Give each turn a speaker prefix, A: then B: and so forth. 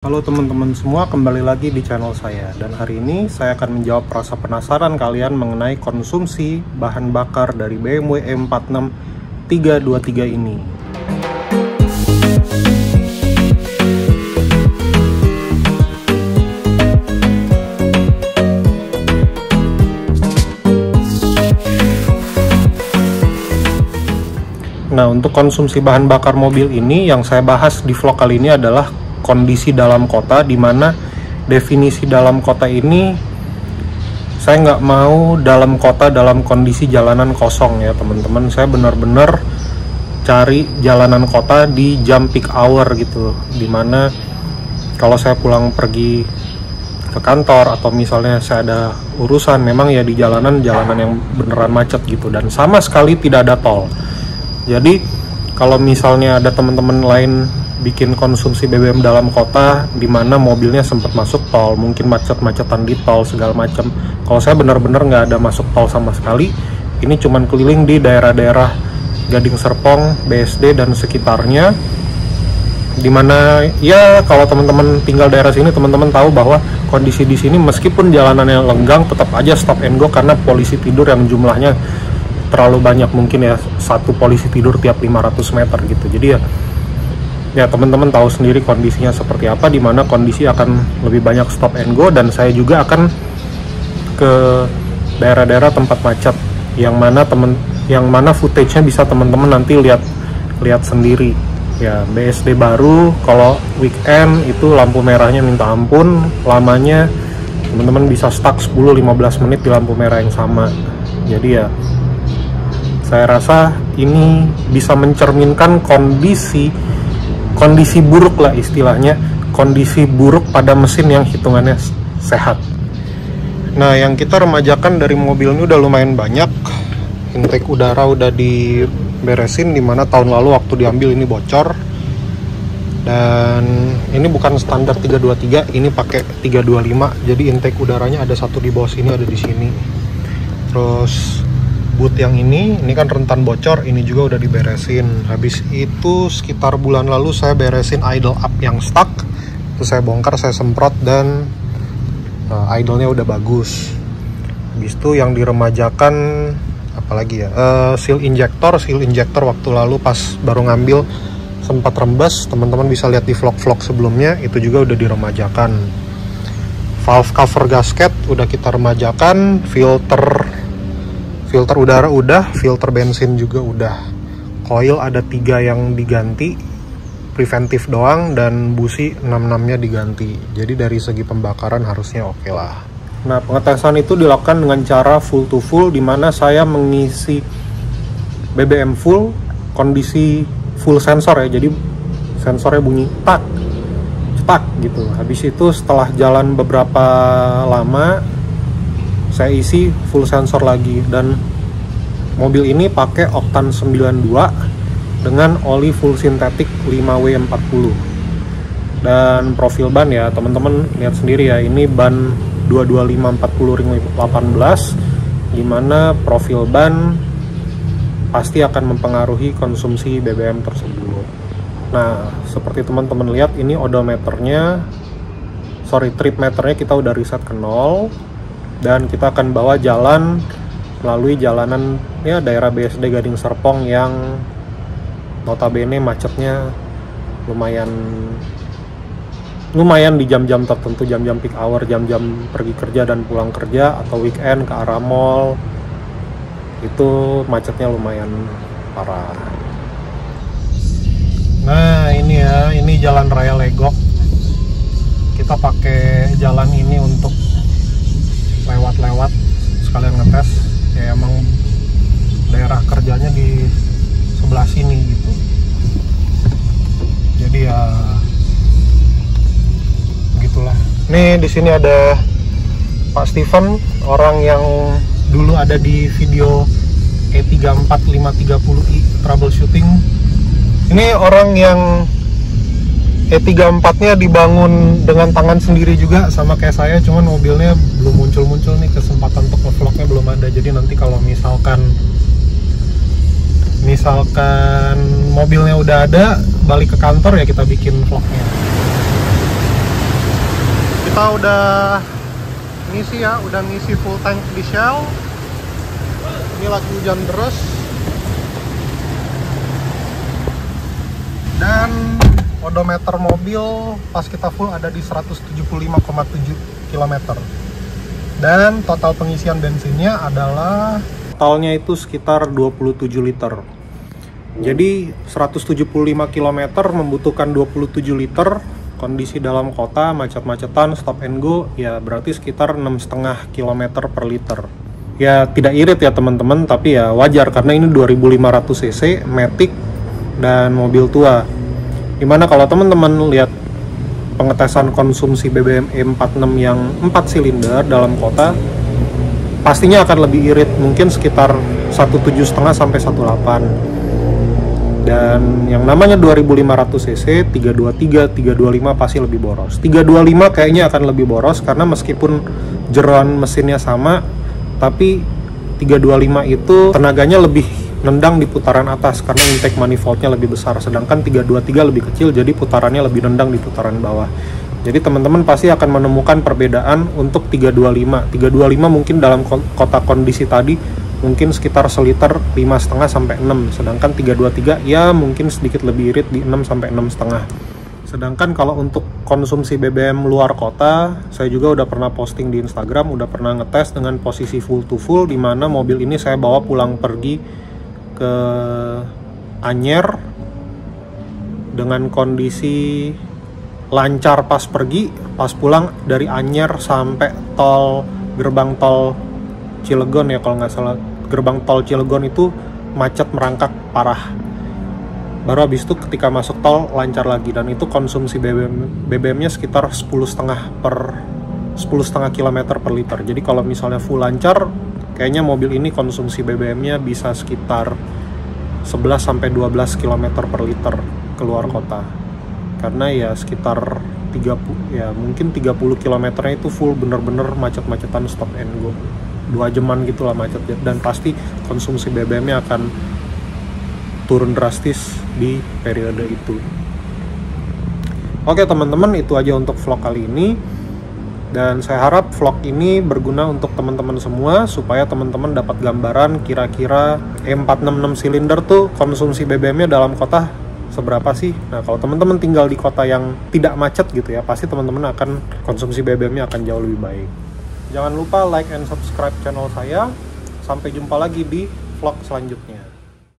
A: Halo teman-teman semua, kembali lagi di channel saya. Dan hari ini saya akan menjawab rasa penasaran kalian mengenai konsumsi bahan bakar dari BMW E46 323 ini. Nah, untuk konsumsi bahan bakar mobil ini yang saya bahas di vlog kali ini adalah kondisi dalam kota, dimana definisi dalam kota ini saya nggak mau dalam kota dalam kondisi jalanan kosong ya teman-teman. Saya benar-benar cari jalanan kota di jam peak hour gitu, dimana kalau saya pulang pergi ke kantor atau misalnya saya ada urusan, memang ya di jalanan yang beneran macet gitu, dan sama sekali tidak ada tol. Jadi kalau misalnya ada teman-teman lain bikin konsumsi BBM dalam kota di mana mobilnya sempat masuk tol, mungkin macet-macetan di tol segala macam. Kalau saya benar-benar nggak ada masuk tol sama sekali. Ini cuman keliling di daerah-daerah Gading Serpong, BSD dan sekitarnya. Dimana ya kalau teman-teman tinggal daerah sini, teman-teman tahu bahwa kondisi di sini meskipun jalanannya lenggang tetap aja stop and go karena polisi tidur yang jumlahnya terlalu banyak, mungkin ya satu polisi tidur tiap 500 meter gitu. Jadi ya teman-teman tahu sendiri kondisinya seperti apa, dimana kondisi akan lebih banyak stop and go. Dan saya juga akan ke daerah-daerah tempat macet yang mana footage-nya bisa teman-teman nanti lihat sendiri ya. BSD baru kalau weekend itu lampu merahnya minta ampun, lamanya teman-teman bisa stuck 10-15 menit di lampu merah yang sama. Jadi ya saya rasa ini bisa mencerminkan kondisi buruk lah istilahnya, kondisi buruk pada mesin yang hitungannya sehat. Nah, yang kita remajakan dari mobil ini udah lumayan banyak. Intake udara udah diberesin, dimana tahun lalu waktu diambil ini bocor. Dan ini bukan standar 323, ini pakai 325. Jadi intake udaranya ada satu di bawah sini, ada di sini. Terus boot yang ini kan rentan bocor, ini juga udah diberesin. Habis itu sekitar bulan lalu saya beresin idle up yang stuck, itu saya bongkar, saya semprot, dan idle-nya udah bagus. Habis itu yang diremajakan apalagi ya, seal injector waktu lalu pas baru ngambil sempat rembes, teman-teman bisa lihat di vlog-vlog sebelumnya, itu juga udah diremajakan. Valve cover gasket udah kita remajakan, filter udara udah, filter bensin juga udah. Coil ada 3 yang diganti, preventif doang, dan busi 66-nya diganti. Jadi dari segi pembakaran harusnya oke lah. Nah, pengetesan itu dilakukan dengan cara full to full, dimana saya mengisi BBM full, kondisi full sensor ya. Jadi sensornya bunyi tak, cetak gitu. Habis itu setelah jalan beberapa lama, saya isi full sensor lagi, dan mobil ini pakai oktan 92 dengan oli full sintetik 5W40. Dan profil ban ya teman-teman lihat sendiri ya, ini ban 225/40 ring 18, dimana profil ban pasti akan mempengaruhi konsumsi BBM tersebut. Nah, seperti teman-teman lihat, ini trip meternya kita udah reset ke 0. Dan kita akan bawa jalan melalui jalanan ya daerah BSD Gading Serpong yang notabene macetnya lumayan di jam-jam tertentu, jam-jam peak hour, jam-jam pergi kerja dan pulang kerja, atau weekend ke arah mall, itu macetnya lumayan parah. Nah, ini jalan raya Legok. Kita pakai jalan ini untuk lewat sekalian ngetes ya, emang daerah kerjanya di sebelah sini gitu. Jadi ya begitulah. Nih di sini ada Pak Steven, orang yang dulu ada di video E34 530i troubleshooting. Ini orang yang E34-nya dibangun dengan tangan sendiri juga sama kayak saya, cuman mobilnya belum muncul-muncul nih, kesempatan untuk nge-vlognya belum ada. Jadi nanti kalau misalkan mobilnya udah ada, balik ke kantor ya kita bikin vlognya. kita udah ngisi ya, udah ngisi full tank di Shell. Ini lagi hujan deras. Dan odometer mobil pas kita full ada di 175,7 km. Dan total pengisian bensinnya adalah totalnya itu sekitar 27 liter. Jadi 175 km membutuhkan 27 liter. Kondisi dalam kota, macet-macetan, stop and go, ya berarti sekitar 6,5 km per liter. Ya tidak irit ya teman-teman, tapi ya wajar karena ini 2500 cc, Matic, dan mobil tua. Dimana kalau teman-teman lihat pengetesan konsumsi BBM E46 yang 4 silinder dalam kota, pastinya akan lebih irit, mungkin sekitar 17,5 sampai 18. Dan yang namanya 2500 cc, 323, 325 pasti lebih boros. 325 kayaknya akan lebih boros karena meskipun jeroan mesinnya sama, tapi 325 itu tenaganya lebih nendang di putaran atas karena intake manifoldnya lebih besar, sedangkan 323 lebih kecil, jadi putarannya lebih nendang di putaran bawah. Jadi teman-teman pasti akan menemukan perbedaan untuk 325. 325 mungkin dalam kota kondisi tadi mungkin sekitar seliter 5,5 sampai 6, sedangkan 323 ya mungkin sedikit lebih irit di 6 sampai 6,5. Sedangkan kalau untuk konsumsi BBM luar kota, saya juga udah pernah posting di Instagram, udah pernah ngetes dengan posisi full to full, di mana mobil ini saya bawa pulang pergi ke Anyer dengan kondisi lancar pas pergi, pas pulang dari Anyer sampai gerbang tol Cilegon ya kalau nggak salah. Gerbang tol Cilegon itu macet merangkak parah. Baru habis itu ketika masuk tol lancar lagi, dan itu konsumsi BBM-nya sekitar 10,5 km per liter. Jadi kalau misalnya full lancar, kayaknya mobil ini konsumsi BBM-nya bisa sekitar 11 sampai 12 km per liter keluar kota. Karena ya sekitar 30 ya mungkin 30 km-nya itu full bener-bener macet-macetan stop and go. 2 jaman gitulah macet, dan pasti konsumsi BBM-nya akan turun drastis di periode itu. Oke teman-teman, itu aja untuk vlog kali ini, dan saya harap vlog ini berguna untuk teman-teman semua supaya teman-teman dapat gambaran kira-kira E466 silinder tuh konsumsi BBM-nya dalam kota seberapa sih. Nah kalau teman-teman tinggal di kota yang tidak macet gitu ya, pasti teman-teman akan konsumsi BBM-nya akan jauh lebih baik. Jangan lupa like and subscribe channel saya. Sampai jumpa lagi di vlog selanjutnya.